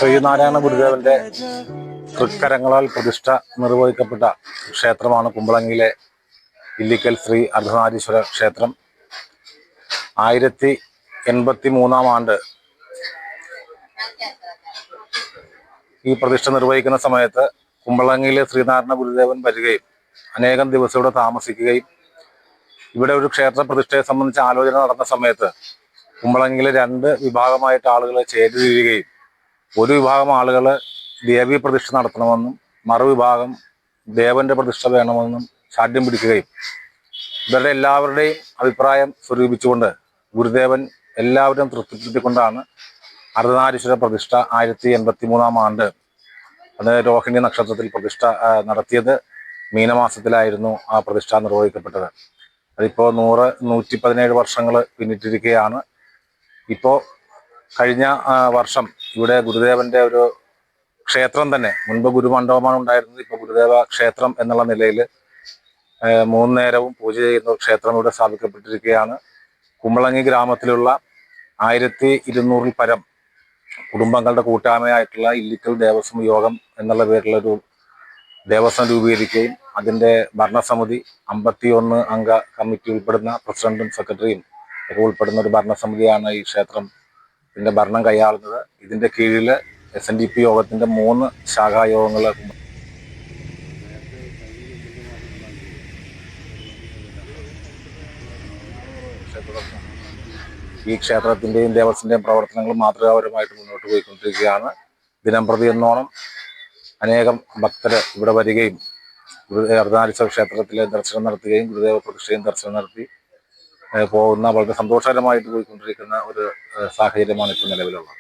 ശ്രീനാരായണ ഗുരുദേവന്റെ തൃക്കരങ്ങളാൽ പ്രതിഷ്ഠ നിർവഹിക്കപ്പെട്ട ക്ഷേത്രമാണ് കുമ്പളങ്ങിയിലെ ഇല്ലിക്കൽ ശ്രീ അർദ്ധനാരീശ്വര ക്ഷേത്രം. 1083 ആണ്ട് ഈ പ്രതിഷ്ഠ നിർവഹിക്കുന്ന സമയത്ത് കുമ്പളങ്ങിയിലെ ശ്രീനാരായണ ഗുരുദേവൻ വരികയും അനേകം ദിവസം ഇവിടെ താമസിക്കുകയും ഇവിടെ ഒരു ക്ഷേത്ര പ്രതിഷ്ഠയെ സംബന്ധിച്ച് ആലോചന നടന്ന സമയത്ത് കുമ്പളങ്ങിയിലെ 2 വിഭാഗമായിട്ട് ആളുകളെ ചേരുകയും ഒരു വിഭാഗം ആളുകൾ ദേവീ പ്രതിഷ്ഠ നടത്തണമെന്നും മറുവിഭാഗം ദേവന്റെ പ്രതിഷ്ഠ വേണമെന്നും ശാഠ്യം പിടിക്കുകയും ഇവരുടെ എല്ലാവരുടെയും അഭിപ്രായം സ്വരൂപിച്ചുകൊണ്ട് ഗുരുദേവൻ എല്ലാവരും തൃപ്തിപ്പെടുത്തിക്കൊണ്ടാണ് അർദ്ധനാരീശ്വര പ്രതിഷ്ഠ 1083 ആണ്ട് അത് രോഹിണി നക്ഷത്രത്തിൽ പ്രതിഷ്ഠ നടത്തിയത്. മീനമാസത്തിലായിരുന്നു ആ പ്രതിഷ്ഠ നിർവഹിക്കപ്പെട്ടത്. അതിപ്പോൾ 117 വർഷങ്ങൾ പിന്നിട്ടിരിക്കുകയാണ്. ഇപ്പോൾ കഴിഞ്ഞ വർഷം ഇവിടെ ഗുരുദേവന്റെ ഒരു ക്ഷേത്രം തന്നെ, മുൻപ് ഗുരുമണ്ഡപമാണ് ഉണ്ടായിരുന്നത്, ഇപ്പോൾ ഗുരുദേവ ക്ഷേത്രം എന്നുള്ള നിലയിൽ 3 നേരവും പൂജ ചെയ്യുന്ന ക്ഷേത്രം ഇവിടെ സ്ഥാപിക്കപ്പെട്ടിരിക്കുകയാണ്. കുമ്പളങ്ങി ഗ്രാമത്തിലുള്ള 1200 പരം കുടുംബങ്ങളുടെ കൂട്ടായ്മയായിട്ടുള്ള ഇല്ലിക്കൽ ദേവസ്വം യോഗം എന്നുള്ള പേരിലൊരു ദേവസ്വം രൂപീകരിക്കുകയും അതിൻ്റെ ഭരണസമിതി 51 അംഗ കമ്മിറ്റി ഉൾപ്പെടുന്ന പ്രസിഡന്റും സെക്രട്ടറിയും ഒക്കെ ഉൾപ്പെടുന്ന ഒരു ഭരണസമിതിയാണ് ഈ ക്ഷേത്രത്തിന്റെ ഭരണം കൈയാളുന്നത്. ഇതിന്റെ കീഴിൽ SNDP യോഗത്തിന്റെ 3 ശാഖായോഗങ്ങൾ ഈ ക്ഷേത്രത്തിന്റെയും ദേവസ്വത്തിന്റെയും പ്രവർത്തനങ്ങൾ മാതൃകാപരമായിട്ട് മുന്നോട്ട് പോയിക്കൊണ്ടിരിക്കുകയാണ്. ദിനംപ്രതി എന്നോണം അനേകം ഭക്തര് ഇവിടെ വരികയും അർദ്ധനാരീശ്വര ക്ഷേത്രത്തിലെ ദർശനം നടത്തുകയും ഗുരുദേവ പ്രതിഷ്ഠയും ദർശനം നടത്തി പോകുന്ന വളരെ സന്തോഷകരമായിട്ട് പോയിക്കൊണ്ടിരിക്കുന്ന ഒരു സാഹചര്യമാണ് ഇപ്പോൾ നിലവിലുള്ളത്.